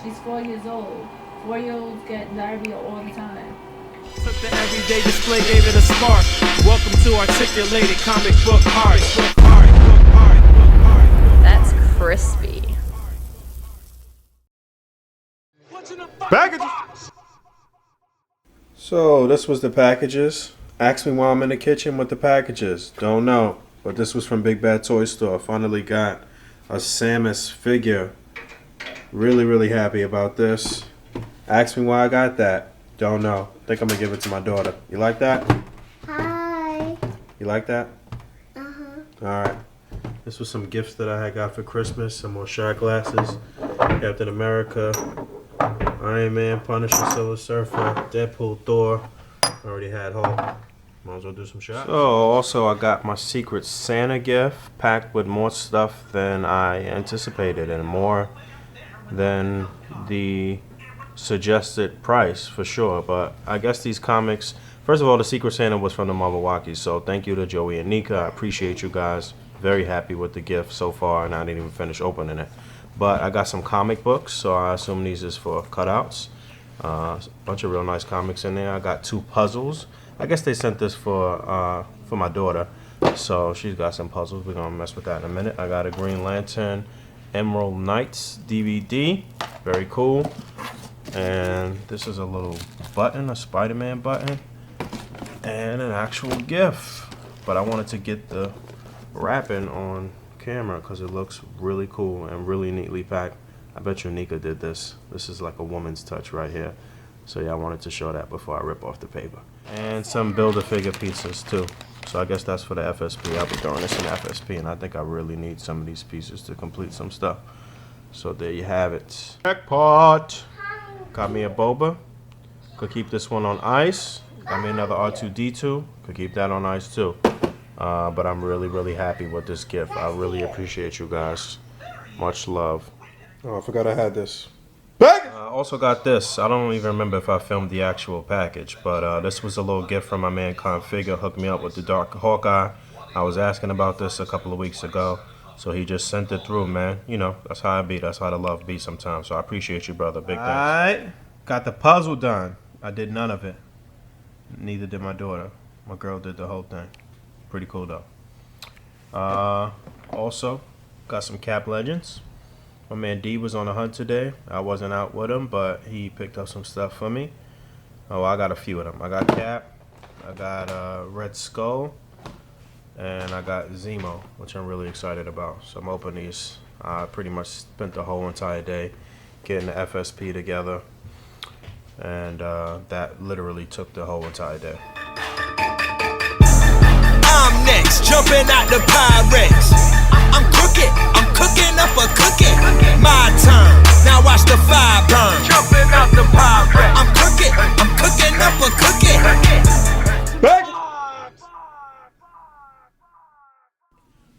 She's 4 years old. 4-year-olds get diarrhea all the time. Took the everyday display, gave it a spark. Welcome to articulated comic book art. That's crispy. Packages. So this was the packages. Ask me why I'm in the kitchen with the packages. Don't know. But this was from Big Bad Toy Store. Finally got a Samus figure. Really, really happy about this. Ask me why I got that. Don't know. Think I'm gonna give it to my daughter. You like that? Hi. You like that? Uh-huh. Alright. This was some gifts that I had got for Christmas. Some more shot glasses. Captain America. Iron Man, Punisher, Silver Surfer, Deadpool, Thor. Already had Hulk. Might as well do some shots. So also I got my Secret Santa gift packed with more stuff than I anticipated and more than the suggested price for sure. But I guess these comics, first of all, the Secret Santa was from the Marvelwakis, so thank you to Joey and Nika. I appreciate you guys. Very happy with the gift so far, and I didn't even finish opening it. But I got some comic books, so I assume these is for cutouts. A bunch of real nice comics in there. I got 2 puzzles. I guess they sent this for my daughter, so she's got some puzzles. We're gonna mess with that in a minute. I got a Green Lantern Emerald Knights DVD. Very cool. And this is a little button, a Spider-Man button, and an actual gift. But I wanted to get the wrapping on camera because it looks really cool and really neatly packed. I bet you Nika did this. This is like a woman's touch right here. So yeah, I wanted to show that before I rip off the paper. And some Build-A-Figure pieces too. So I guess that's for the FSP. I'll be throwing this in FSP, and I think I really need some of these pieces to complete some stuff. So there you have it. Jackpot! Got me a boba. Could keep this one on ice. Got me another R2-D2. Could keep that on ice too. But I'm really, really happy with this gift. I really appreciate you guys. Much love. Oh, I forgot I had this. I also got this. I don't even remember if I filmed the actual package, but this was a little gift from my man Configure. Hooked me up with the Dark Hawkeye. I was asking about this a couple of weeks ago, so he just sent it through, man. You know, that's how I be. That's how the love be sometimes. So I appreciate you, brother. Big thanks. Alright. Got the puzzle done. I did none of it. Neither did my daughter. My girl did the whole thing. Pretty cool though. Also, got some Cap Legends. My man D was on a hunt today. I wasn't out with him, but he picked up some stuff for me. Oh, I got a few of them. I got Cap, I got Red Skull, and I got Zemo, which I'm really excited about. So I'm opening these. I pretty much spent the whole entire day getting the FSP together, and that literally took the whole entire day. I'm next, jumping out the Pyrex. I'm cooking up a cookie. My turn, now watch the fire burn. Jumping out the Pyrex. I'm cooking up a cookie.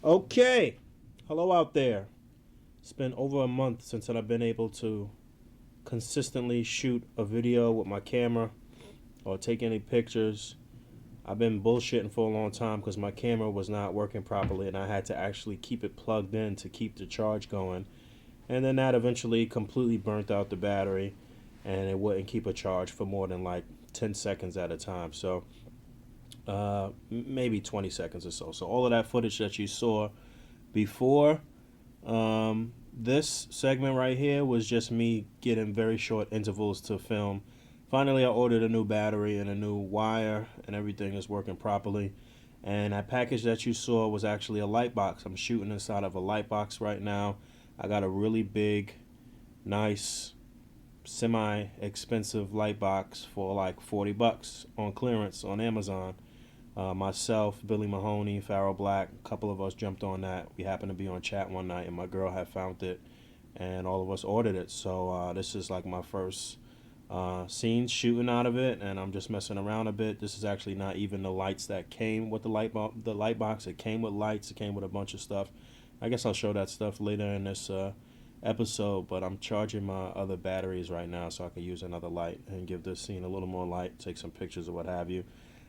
Okay, hello out there. It's been over a month since I've been able to consistently shoot a video with my camera or take any pictures. I've been bullshitting for a long time because my camera was not working properly and I had to actually keep it plugged in to keep the charge going. And then that eventually completely burnt out the battery and it wouldn't keep a charge for more than like 10 seconds at a time. So maybe 20 seconds or so. So all of that footage that you saw before this segment right here was just me getting very short intervals to film. Finally, I ordered a new battery and a new wire, and everything is working properly. And that package that you saw was actually a light box. I'm shooting inside of a light box right now. I got a really big, nice, semi-expensive light box for like $40 on clearance on Amazon. Myself, Billy Mahoney, Farrell Black, a couple of us jumped on that. We happened to be on chat one night, and my girl had found it, and all of us ordered it. So this is like my first scenes shooting out of it, and I'm just messing around a bit. This is actually not even the lights that came with the light box. It came with lights. It came with a bunch of stuff. I guess I'll show that stuff later in this episode, but I'm charging my other batteries right now so I can use another light and give this scene a little more light, take some pictures or what have you.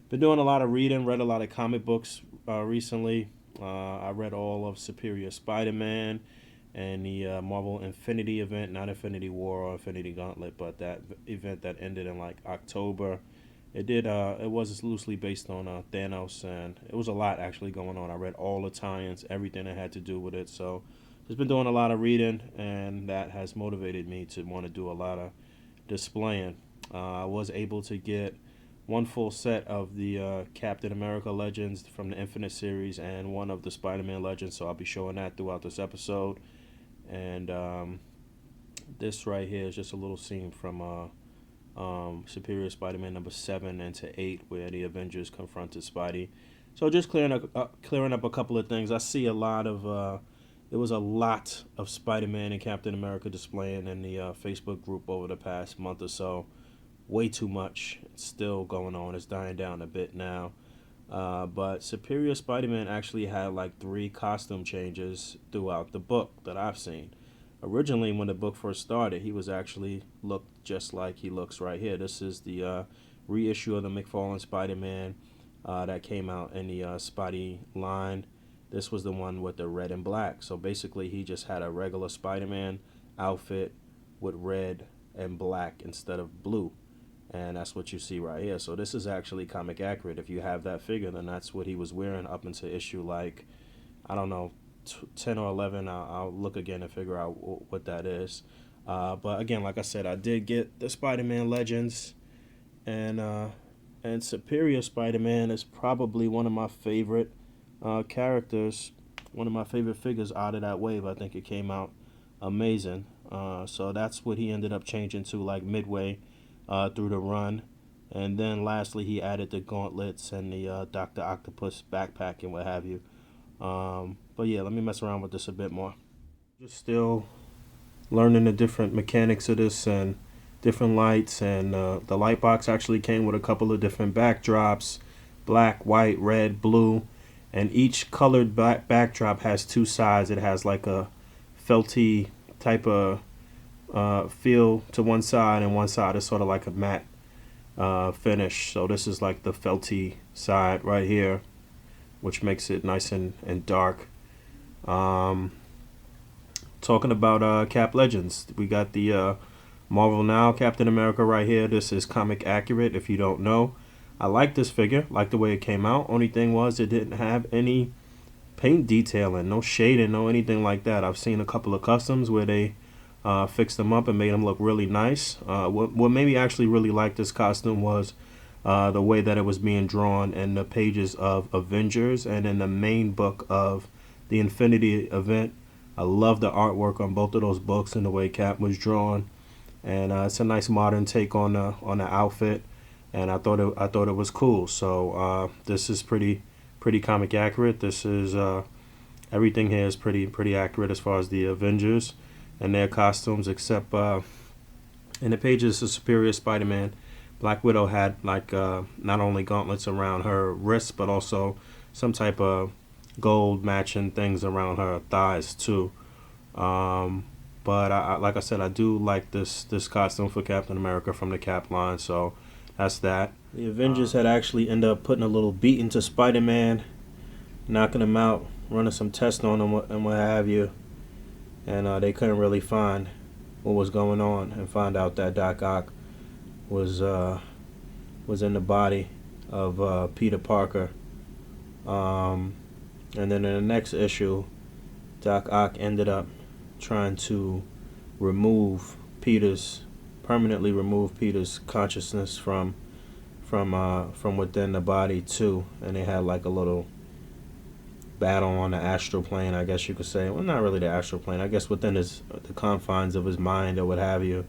Been doing a lot of reading, read a lot of comic books recently. I read all of Superior Spider-Man and the Marvel Infinity event, not Infinity War or Infinity Gauntlet, but that event that ended in like October. It did. It was loosely based on Thanos, and it was a lot actually going on. I read all the tie-ins, everything that had to do with it. So, just been doing a lot of reading, and that has motivated me to want to do a lot of displaying. I was able to get one full set of the Captain America Legends from the Infinite series and one of the Spider-Man Legends. So I'll be showing that throughout this episode. And this right here is just a little scene from Superior Spider-Man number 7 into 8, where the Avengers confronted Spidey. So just clearing up a couple of things. I see a lot of there was a lot of Spider-Man and Captain America displaying in the Facebook group over the past month or so. Way too much. It's still going on. It's dying down a bit now. But Superior Spider-Man actually had like 3 costume changes throughout the book that I've seen. Originally, when the book first started, he was actually looked just like he looks right here. This is the reissue of the McFarlane Spider-Man that came out in the Spidey line. This was the one with the red and black. So basically, he just had a regular Spider-Man outfit with red and black instead of blue. And that's what you see right here. So this is actually comic accurate. If you have that figure, then that's what he was wearing up into issue like, I don't know, 10 or 11. I'll look again and figure out what that is. But again, like I said, I did get the Spider-Man Legends, and Superior Spider-Man is probably one of my favorite characters, one of my favorite figures out of that wave. I think it came out amazing. So that's what he ended up changing to like midway through the run. And then lastly, he added the gauntlets and the Dr. Octopus backpack and what have you. But yeah, let me mess around with this a bit more. Just still learning the different mechanics of this and different lights. And the light box actually came with a couple of different backdrops: black, white, red, blue. And each colored backdrop has 2 sides. It has like a felty type of feel to one side, and one side is sort of like a matte finish. So this is like the felty side right here, which makes it nice and dark. Talking about Cap Legends, we got the Marvel Now Captain America right here. This is comic accurate if you don't know. I like this figure, like the way it came out. Only thing was it didn't have any paint detailing, no shading, no anything like that. I've seen a couple of customs where they fixed them up and made them look really nice. What made me actually really like this costume was the way that it was being drawn in the pages of Avengers and in the main book of the Infinity event. I love the artwork on both of those books and the way Cap was drawn, and it's a nice modern take on the outfit, and I thought it was cool. So this is pretty comic accurate. This is everything here is pretty accurate as far as the Avengers and their costumes, except in the pages of Superior Spider-Man, Black Widow had like not only gauntlets around her wrists, but also some type of gold matching things around her thighs too. But I like I said, I do like this costume for Captain America from the Cap line, so that's that. The Avengers had actually ended up putting a little beat into Spider-Man, knocking him out, running some tests on him and what have you, and they couldn't really find what was going on and find out that Doc Ock was in the body of Peter Parker. And then in the next issue, Doc Ock ended up trying to permanently remove Peter's consciousness from within the body too. And they had like a little battle on the astral plane, I guess you could say. Well, not really the astral plane, I guess within the confines of his mind or what have you.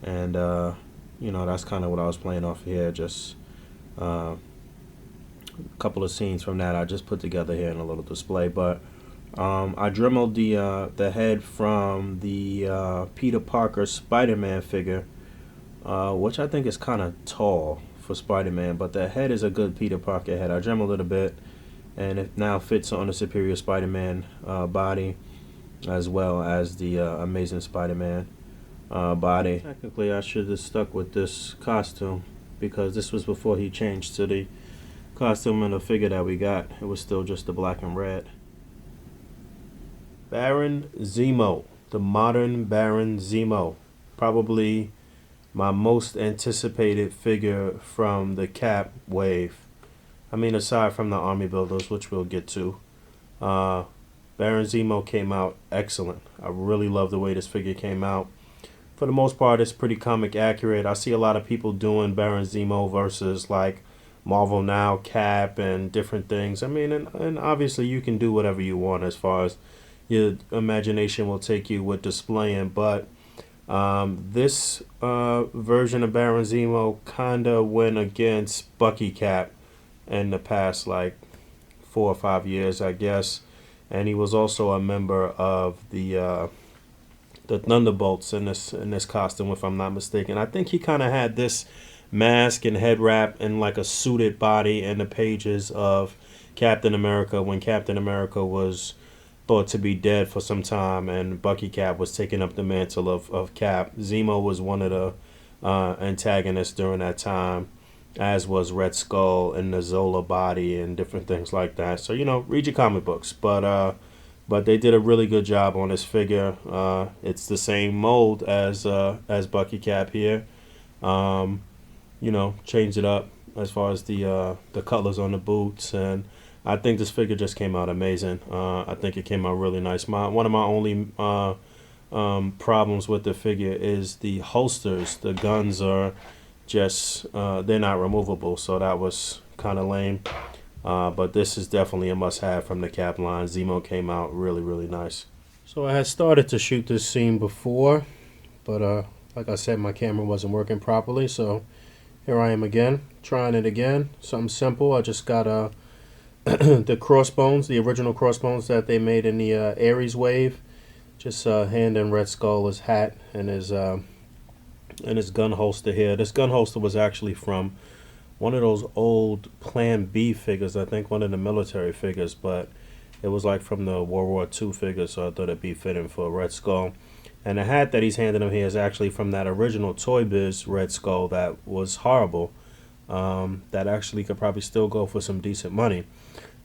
And that's kind of what I was playing off here. Just a couple of scenes from that I just put together here in a little display. But I dremeled the head from the Peter Parker Spider-Man figure, which I think is kind of tall for Spider-Man, but the head is a good Peter Parker head. I dremeled it a bit, and it now fits on the Superior Spider-Man body, as well as the Amazing Spider-Man body. Technically, I should have stuck with this costume, because this was before he changed to the costume and the figure that we got. It was still just the black and red. Baron Zemo, the modern Baron Zemo. Probably my most anticipated figure from the Cap wave. I mean, aside from the Army Builders, which we'll get to. Baron Zemo came out excellent. I really love the way this figure came out. For the most part, it's pretty comic accurate. I see a lot of people doing Baron Zemo versus like Marvel Now, Cap, and different things. I mean, and obviously you can do whatever you want as far as your imagination will take you with displaying. But this version of Baron Zemo kind of went against Bucky Cap in the past like 4 or 5 years, I guess. And he was also a member of the Thunderbolts in this costume, if I'm not mistaken. I think he kind of had this mask and head wrap and like a suited body in the pages of Captain America when Captain America was thought to be dead for some time and Bucky Cap was taking up the mantle of Cap. Zemo was one of the antagonists during that time, as was Red Skull and the Zola body and different things like that. So, read your comic books. But they did a really good job on this figure. It's the same mold as Bucky Cap here. Changed it up as far as the colors on the boots, and I think this figure just came out amazing. I think it came out really nice. One of my only problems with the figure is the holsters. The guns are just they're not removable, so that was kind of lame. But this is definitely a must-have from the Cap line. Zemo came out really, really nice. So I had started to shoot this scene before, but like I said, my camera wasn't working properly, so here I am again, trying it again. Something simple. I just got the crossbones, the original crossbones that they made in the Ares wave. Just hand in Red Skull, his hat, and his gun holster here. This gun holster was actually from one of those old Plan B figures, I think one of the military figures, but it was like from the World War II figures, so I thought it'd be fitting for Red Skull. And the hat that he's handing him here is actually from that original Toy Biz Red Skull that was horrible. That actually could probably still go for some decent money.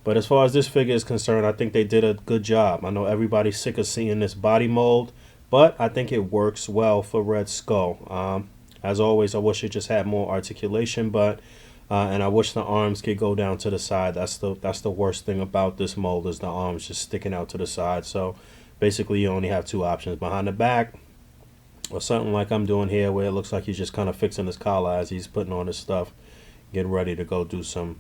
But as far as this figure is concerned, I think they did a good job. I know everybody's sick of seeing this body mold, but I think it works well for Red Skull. As always, I wish it just had more articulation, but and I wish the arms could go down to the side. That's the worst thing about this mold, is the arms just sticking out to the side. So basically you only have two options: behind the back, or something like I'm doing here, where it looks like he's just kind of fixing his collar as he's putting on his stuff, getting ready to go do some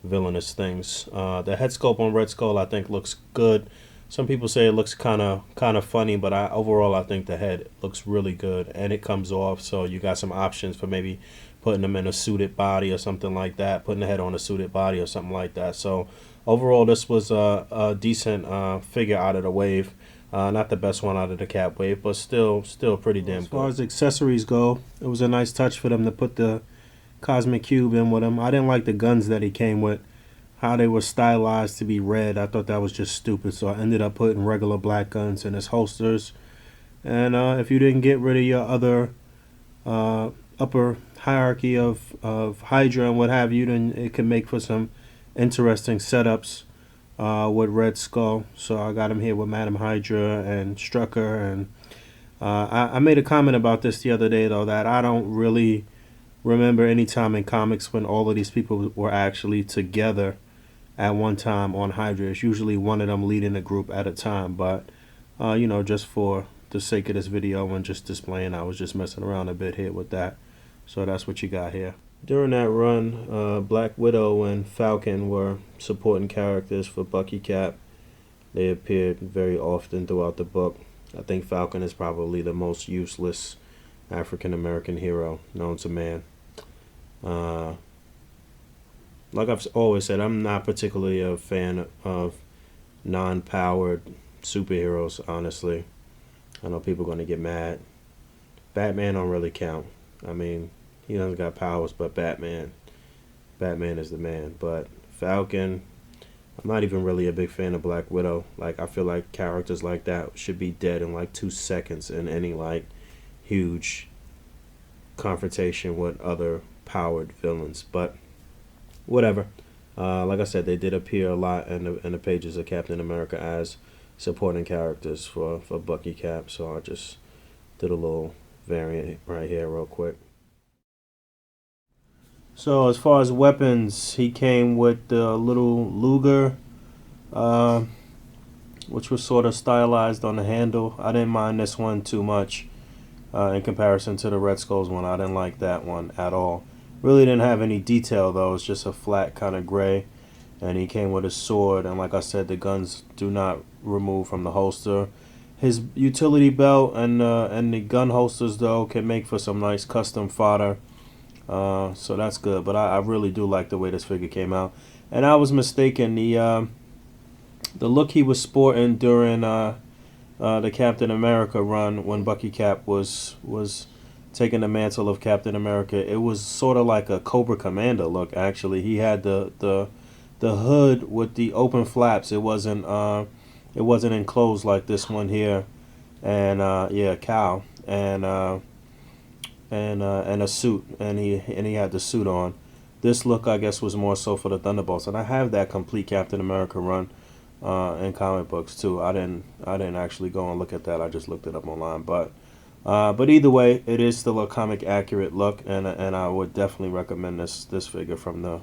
villainous things. The head sculpt on Red Skull I think looks good. Some people say it looks kind of funny, but overall I think the head looks really good, and it comes off, so you got some options for maybe putting them in a suited body or something like that, putting the head on a suited body or something like that. So overall this was a decent figure out of the wave. Not the best one out of the Cap wave, but still pretty damn good. As far as accessories go, it was a nice touch for them to put the Cosmic Cube in with him. I didn't like the guns that he came with, how they were stylized to be red. I thought that was just stupid, so I ended up putting regular black guns in his holsters. And if you didn't get rid of your other upper hierarchy of Hydra and what have you, then it can make for some interesting setups with Red Skull. So I got him here with Madam Hydra and Strucker, and I made a comment about this the other day, though, that I don't really remember any time in comics when all of these people were actually together at one time on Hydra. It's usually one of them leading the group at a time, but just for the sake of this video and just displaying, I was just messing around a bit here with that. So that's what you got here. During that run, Black Widow and Falcon were supporting characters for Bucky Cap. They appeared very often throughout the book. I think Falcon is probably the most useless African American hero known to man. Like I've always said, I'm not particularly a fan of non-powered superheroes, honestly. I know people are going to get mad. Batman don't really count. I mean, he doesn't got powers, but Batman is the man. But Falcon, I'm not even really a big fan of Black Widow. Like, I feel like characters like that should be dead in like 2 seconds in any like huge confrontation with other powered villains. But whatever. Like I said, they did appear a lot in the pages of Captain America as supporting characters for Bucky Cap. So I just did a little variant right here real quick. So as far as weapons, he came with the little Luger, which was sort of stylized on the handle. I didn't mind this one too much in comparison to the Red Skulls one. I didn't like that one at all. Really didn't have any detail though. It's just a flat kind of gray. And he came with a sword, and like I said, the guns do not remove from the holster. His utility belt and the gun holsters though can make for some nice custom fodder. So that's good, but I really do like the way this figure came out. And I was mistaken. The look he was sporting during the Captain America run, when Bucky Cap was taking the mantle of Captain America, it was sort of like a Cobra Commander look. Actually, he had the hood with the open flaps. It wasn't enclosed like this one here, and yeah, cow and a suit, and he had the suit on. This look, I guess, was more so for the Thunderbolts, and I have that complete Captain America run in comic books too. I didn't actually go and look at that. I just looked it up online, but either way, it is still a comic accurate look, and I would definitely recommend this figure from the line.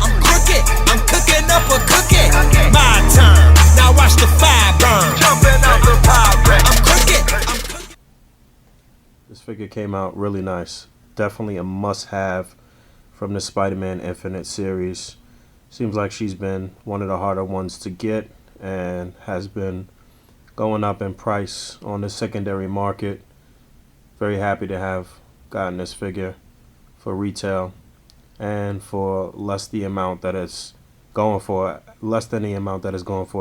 I'm crooked, I'm cooking up a cookie. My turn, now watch the fire burn. Jumping out the pie. I'm crooked. This figure came out really nice. Definitely a must-have from the Spider-Man Infinite series. Seems like she's been one of the harder ones to get and has been going up in price on the secondary market. Very happy to have gotten this figure for retail and for less than the amount that it's going for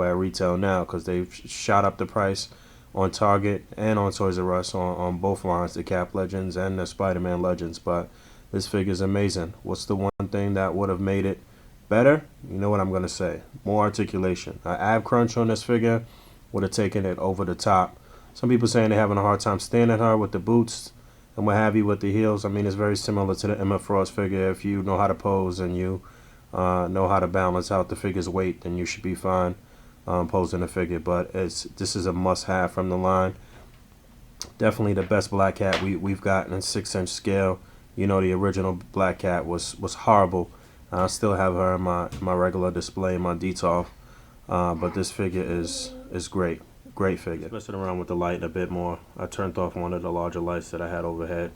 at retail now, because they've shot up the price on Target and on Toys R Us on both lines, the Cap Legends and the Spider-Man Legends. But this figure is amazing. What's the one thing that would have made it better? You know what I'm going to say. More articulation. An ab crunch on this figure would have taken it over the top. Some people saying they're having a hard time standing her with the boots and what have you with the heels. I mean, it's very similar to the Emma Frost figure. If you know how to pose and you know how to balance out the figure's weight, then you should be fine posing the figure. But this is a must-have from the line. Definitely the best Black Cat we've gotten in 6-inch scale. You know, the original Black Cat was horrible. I still have her in my regular display in my detail, but this figure is great. Great figure. Messing around with the light a bit more. I turned off one of the larger lights that I had overhead.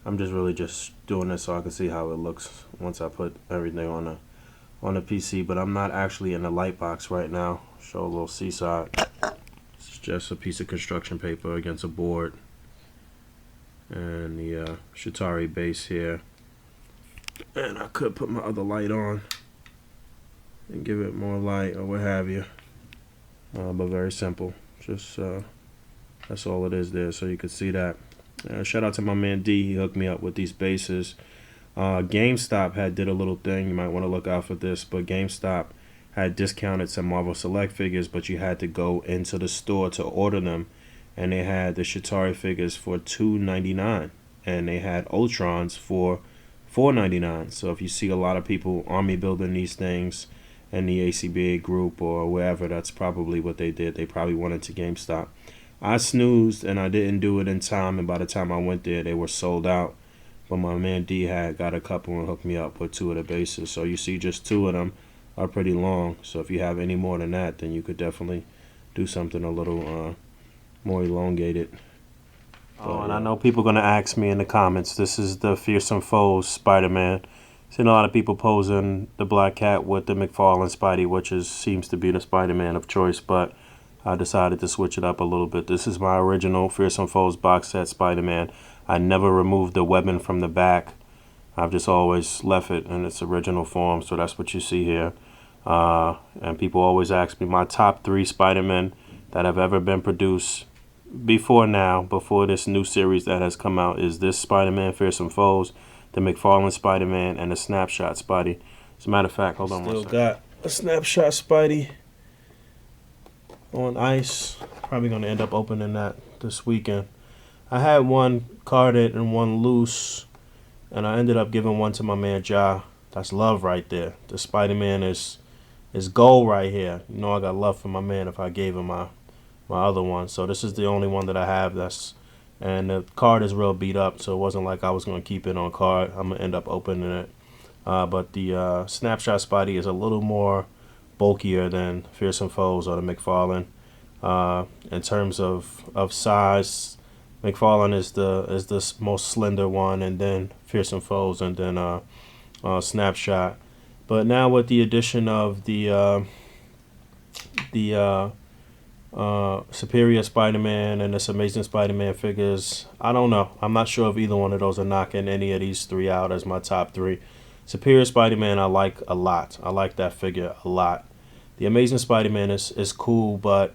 I'm just really doing this so I can see how it looks once I put everything on the PC. But I'm not actually in the light box right now. Show a little seaside. It's just a piece of construction paper against a board, and the Shatari base here. And I could put my other light on and give it more light or what have you. But very simple. Just that's all it is there, so you could see that. Shout out to my man D. He hooked me up with these bases. GameStop did a little thing. You might want to look out for this, but GameStop had discounted some Marvel Select figures, but you had to go into the store to order them. And they had the Shatari figures for $2.99, and they had Ultrons for $4.99. So if you see a lot of people army building these things in the A.C.B.A group or wherever, that's probably what they did. They probably went into GameStop. I snoozed and I didn't do it in time, and by the time I went there, they were sold out. But my man D had got a couple and hooked me up with 2 of the bases. So you see, just 2 of them are pretty long. So if you have any more than that, then you could definitely do something a little more elongated. Oh, and I know people are going to ask me in the comments, this is the Fearsome Foes Spider-Man. Seen a lot of people posing the Black Cat with the McFarlane Spidey, which seems to be the Spider-Man of choice, but I decided to switch it up a little bit. This is my original Fearsome Foes box set Spider-Man. I never removed the webbing from the back. I've just always left it in its original form, so that's what you see here. And people always ask me my top 3 Spider-Men that have ever been produced before this new series that has come out is this Spider-Man Fearsome Foes, the McFarlane Spider-Man, and the Snapshot Spidey. As a matter of fact, hold on one second. Still got a Snapshot Spidey on ice. Probably going to end up opening that this weekend. I had one carded and one loose, and I ended up giving one to my man Ja. That's love right there. The Spider-Man is gold right here. You know I got love for my man if I gave him my other one. So this is the only one that I have and the card is real beat up, so it wasn't like I was going to keep it on card. I'm going to end up opening it. But the Snapshot Spidey is a little more bulkier than Fearsome Foes or the McFarlane. In terms of size, McFarlane is the most slender one, and then Fearsome Foes, and then Snapshot. But now with the addition of the Superior Spider-Man and this Amazing Spider-Man figures, I don't know. I'm not sure if either one of those are knocking any of these three out as my top three. Superior Spider-Man I like a lot. I like that figure a lot. The Amazing Spider-Man is cool, but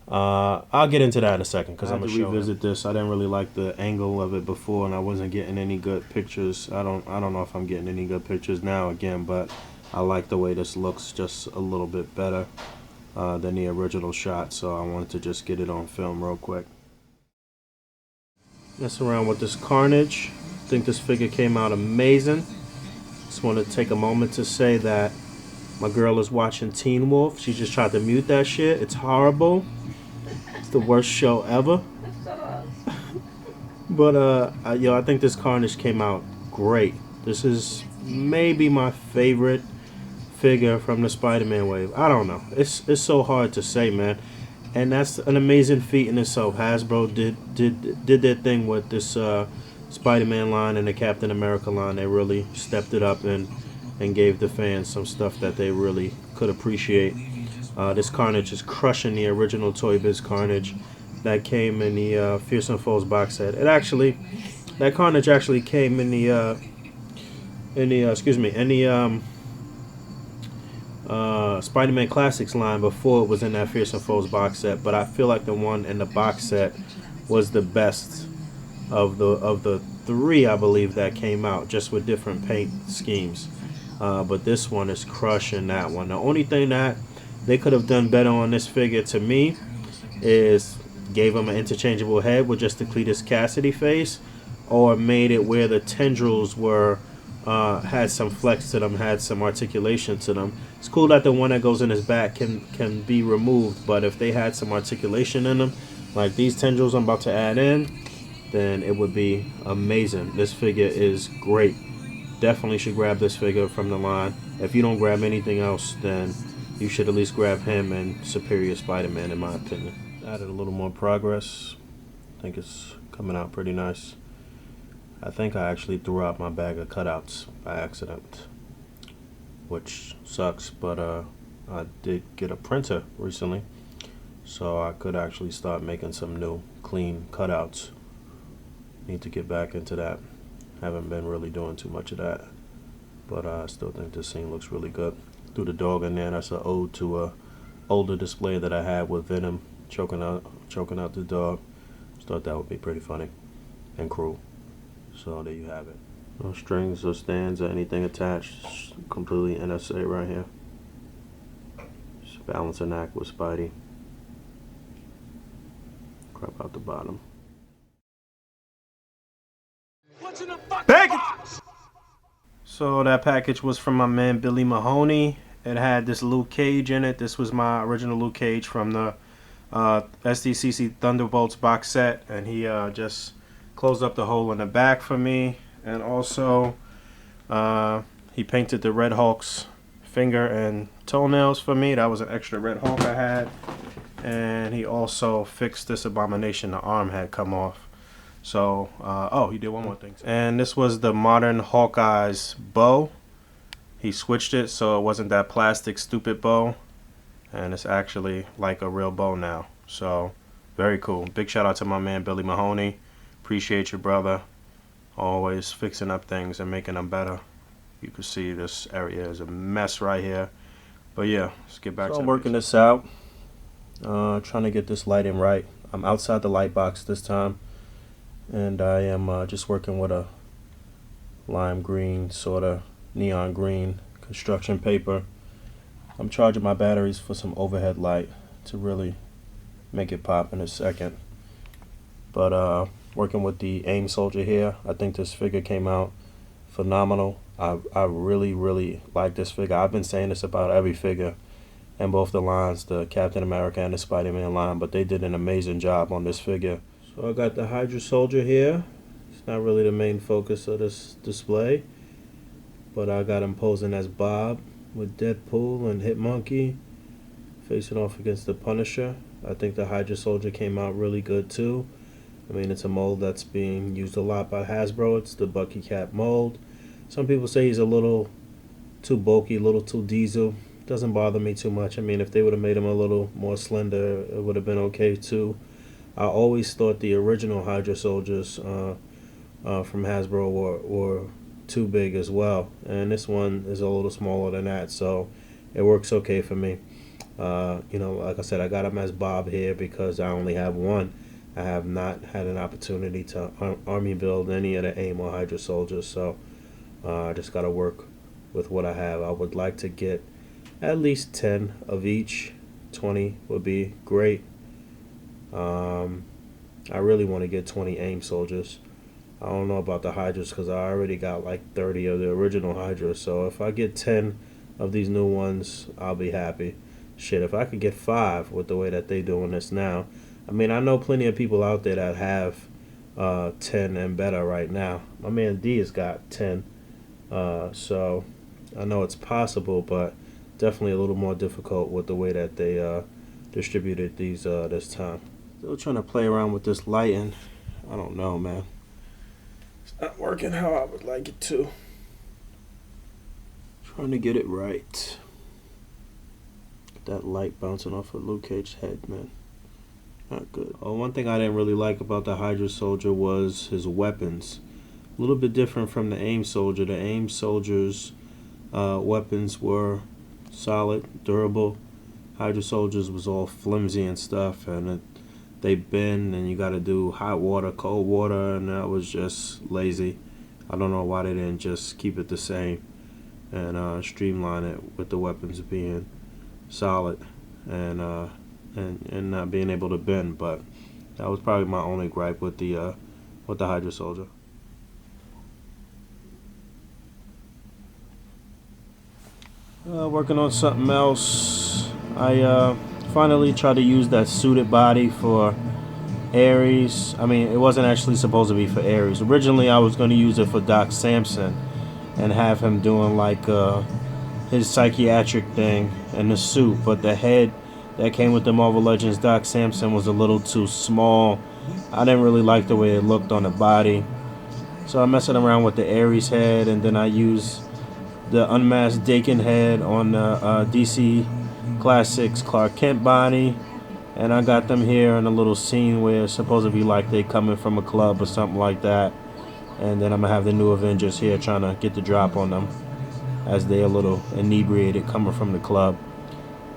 I'll get into that in a second because I'm going to revisit this. I didn't really like the angle of it before, and I wasn't getting any good pictures. I don't know if I'm getting any good pictures now again, but I like the way this looks just a little bit better than the original shot, so I wanted to just get it on film real quick. Mess around with this Carnage. I think this figure came out amazing. Just want to take a moment to say that my girl is watching Teen Wolf. She just tried to mute that shit. It's horrible. It's the worst show ever. But I think this Carnage came out great. This is maybe my favorite figure from the Spider-Man wave. I don't know. It's so hard to say, man. And that's an amazing feat in itself. Hasbro did their thing with this Spider-Man line and the Captain America line. They really stepped it up and gave the fans some stuff that they really could appreciate. This Carnage is crushing the original Toy Biz Carnage that came in the Fearsome Foes box set. That Carnage actually came in the Spider-Man Classics line before it was in that Fearsome Foes box set. But I feel like the one in the box set was the best of the three, I believe, that came out, just with different paint schemes. But this one is crushing that one. The only thing that they could have done better on this figure, to me, is gave him an interchangeable head with just the Cletus Cassidy face, or made it where the tendrils were had some flex to them, had some articulation to them. It's cool that the one that goes in his back can be removed, but if they had some articulation in them, like these tendrils I'm about to add in, then it would be amazing. This figure is great. Definitely should grab this figure from the line. If you don't grab anything else, then you should at least grab him and Superior Spider-Man, in my opinion. Added a little more progress. I think it's coming out pretty nice. I think I actually threw out my bag of cutouts by accident, which sucks, but I did get a printer recently, so I could actually start making some new clean cutouts. Need to get back into that. Haven't been really doing too much of that, but I still think this scene looks really good. Threw the dog in there. That's an ode to a older display that I had with Venom choking out the dog. Just thought that would be pretty funny and cruel. So there you have it. No strings or stands or anything attached. Just completely NSA right here. Just balancing act with Spidey. Crap out the bottom. Package! So that package was from my man Billy Mahoney. It had this Luke Cage in it. This was my original Luke Cage from the SDCC Thunderbolts box set, and he just closed up the hole in the back for me. And also he painted the Red Hulk's finger and toenails for me. That was an extra Red Hulk I had. And he also fixed this Abomination. The arm had come off. So, he did one more thing. And this was the modern Hawkeye's bow. He switched it so it wasn't that plastic stupid bow. And it's actually like a real bow now. So, very cool. Big shout out to my man Billy Mahoney. Appreciate you, brother. Always fixing up things and making them better. You can see this area is a mess right here. But yeah, let's get back to it. I'm working this out. Trying to get this lighting right. I'm outside the light box this time. And I am just working with a lime green, sort of neon green construction paper. I'm charging my batteries for some overhead light to really make it pop in a second. But working with the AIM Soldier here, I think this figure came out phenomenal. I really like this figure. I've been saying this about every figure and both the lines, the Captain America and the Spider-Man line, but they did an amazing job on this figure. So I got the Hydra Soldier here. It's not really the main focus of this display, but I got him posing as Bob with Deadpool and Hitmonkey facing off against the Punisher. I think the Hydra Soldier came out really good too. I mean, it's a mold that's being used a lot by Hasbro. It's the Bucky Cap mold. Some people say he's a little too bulky, a little too diesel. Doesn't bother me too much. I mean, if they would have made him a little more slender, it would have been okay too. I always thought the original Hydra Soldiers from Hasbro were too big as well, and this one is a little smaller than that, so it works okay for me. You know, like I said, I got him as Bob here because I only have one. I have not had an opportunity to army build any of the AIM or Hydra Soldiers, so I just got to work with what I have. I would like to get at least 10 of each. 20 would be great. I really want to get 20 AIM soldiers. I don't know about the Hydras because I already got like 30 of the original Hydras. So if I get 10 of these new ones, I'll be happy. Shit, if I could get 5 with the way that they doing this now. I mean, I know plenty of people out there that have 10 and better right now. My man D has got 10. So I know it's possible, but definitely a little more difficult with the way that they distributed these this time. Still trying to play around with this lighting. I don't know, man. It's not working how I would like it to. Trying to get it right. That light bouncing off of Luke Cage's head, man. Not good. Oh, one thing I didn't really like about the Hydra Soldier was his weapons. A little bit different from the AIM Soldier. The AIM Soldier's weapons were solid, durable. Hydra Soldiers was all flimsy and stuff, and they bend, and you got to do hot water, cold water, and that was just lazy. I don't know why they didn't just keep it the same and streamline it with the weapons being solid and not being able to bend. But that was probably my only gripe with the Hydra Soldier. Working on something else. I finally tried to use that suited body for Ares. I mean, it wasn't actually supposed to be for Ares. Originally, I was going to use it for Doc Samson and have him doing like his psychiatric thing in the suit, but the head that came with the Marvel Legends Doc Samson was a little too small. I didn't really like the way it looked on the body, so I'm messing around with the Ares head, and then I use the unmasked Dakin head on the DC Classics Clark Kent body, and I got them here in a little scene where it's supposed to be like they coming from a club or something like that, and then I'm gonna have the new Avengers here trying to get the drop on them as they're a little inebriated coming from the club.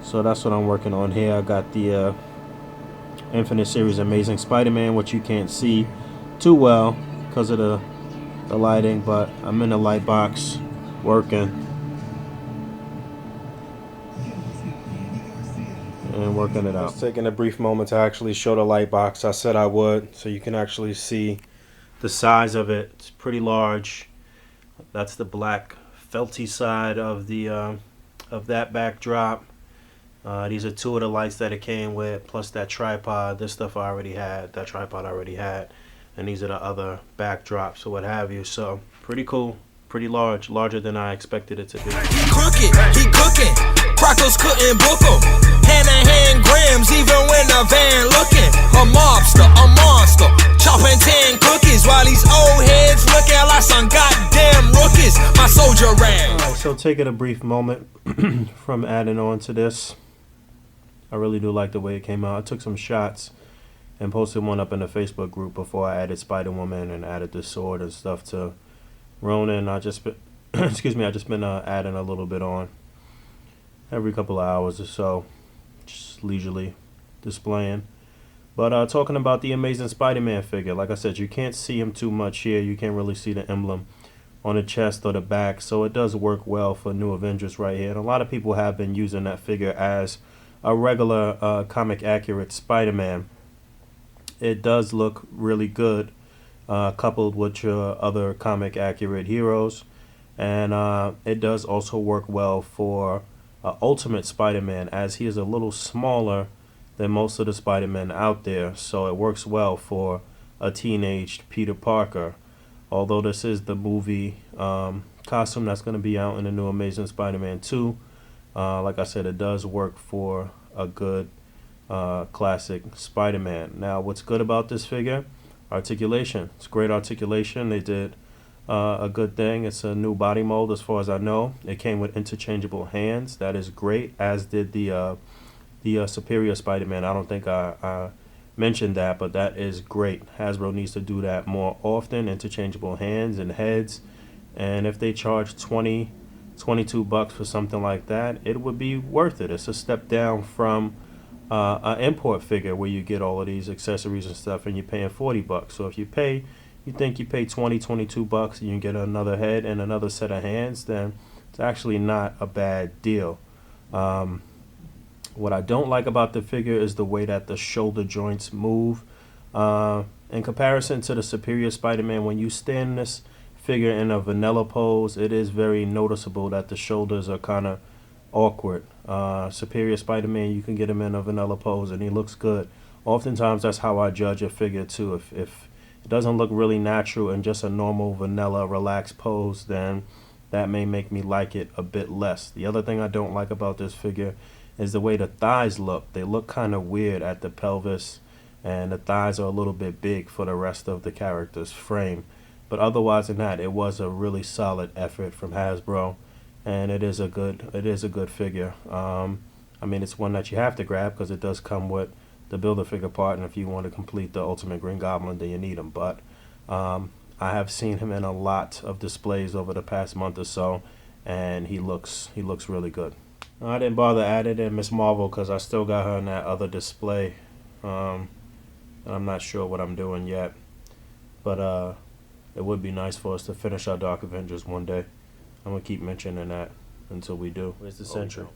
So that's what I'm working on here. I got the Infinite Series Amazing Spider-Man, which you can't see too well because of the lighting, but I'm in the light box working and working it out. Just taking a brief moment to actually show the light box. I said I would, so you can actually see the size of it. It's pretty large. That's the black felty side of the of that backdrop. These are 2 of the lights that it came with, plus that tripod. This stuff I already had, that tripod I already had, and these are the other backdrops or what have you. So pretty cool, pretty large, larger than I expected it to be. He crooked, he cooking. Crockers couldn't book him. Hand in hand grams, even when the van looking. A mobster, a monster. Chopping 10 cookies while these old heads looking like some goddamn rookies. My soldier ran. Alright, so taking a brief moment from adding on to this. I really do like the way it came out. I took some shots and posted one up in the Facebook group before I added Spider-Woman and added the sword and stuff to Ronin. I just been adding a little bit on every couple of hours or so, just leisurely displaying. But talking about the Amazing Spider-Man figure, like I said, you can't see him too much here. You can't really see the emblem on the chest or the back, so it does work well for New Avengers right here. And a lot of people have been using that figure as a regular comic accurate Spider-Man. It does look really good coupled with your other comic accurate heroes, and it does also work well for Ultimate Spider-Man, as he is a little smaller than most of the Spider-Men out there, so it works well for a teenaged Peter Parker. Although this is the movie costume that's going to be out in the new Amazing Spider-Man 2, like I said, it does work for a good classic Spider-Man. Now, what's good about this figure? Articulation. It's great articulation. They did a good thing. It's a new body mold as far as I know. It came with interchangeable hands. That is great, as did the Superior Spider-Man. I don't think I mentioned that, but that is great. Hasbro needs to do that more often, interchangeable hands and heads. And if they charge $22 for something like that, it would be worth it. It's a step down from an import figure where you get all of these accessories and stuff and you're paying $40. So if you pay $22 and you get another head and another set of hands, then it's actually not a bad deal. What I don't like about the figure is the way that the shoulder joints move. In comparison to the Superior Spider-Man, when you stand this figure in a vanilla pose, it is very noticeable that the shoulders are kind of awkward. Superior Spider-Man, you can get him in a vanilla pose and he looks good. Oftentimes that's how I judge a figure too. If it doesn't look really natural in just a normal vanilla relaxed pose, then that may make me like it a bit less. The other thing I don't like about this figure is the way the thighs look. They look kind of weird at the pelvis, and the thighs are a little bit big for the rest of the character's frame. But otherwise than that, it was a really solid effort from Hasbro, and it is a good figure. I mean, it's one that you have to grab because it does come with the Build-A-Figure part, and if you want to complete the Ultimate Green Goblin, then you need him. But I have seen him in a lot of displays over the past month or so, and he looks really good. I didn't bother adding in Miss Marvel because I still got her in that other display. And I'm not sure what I'm doing yet. But it would be nice for us to finish our Dark Avengers one day. I'm going to keep mentioning that until we do. Where's the Sentry?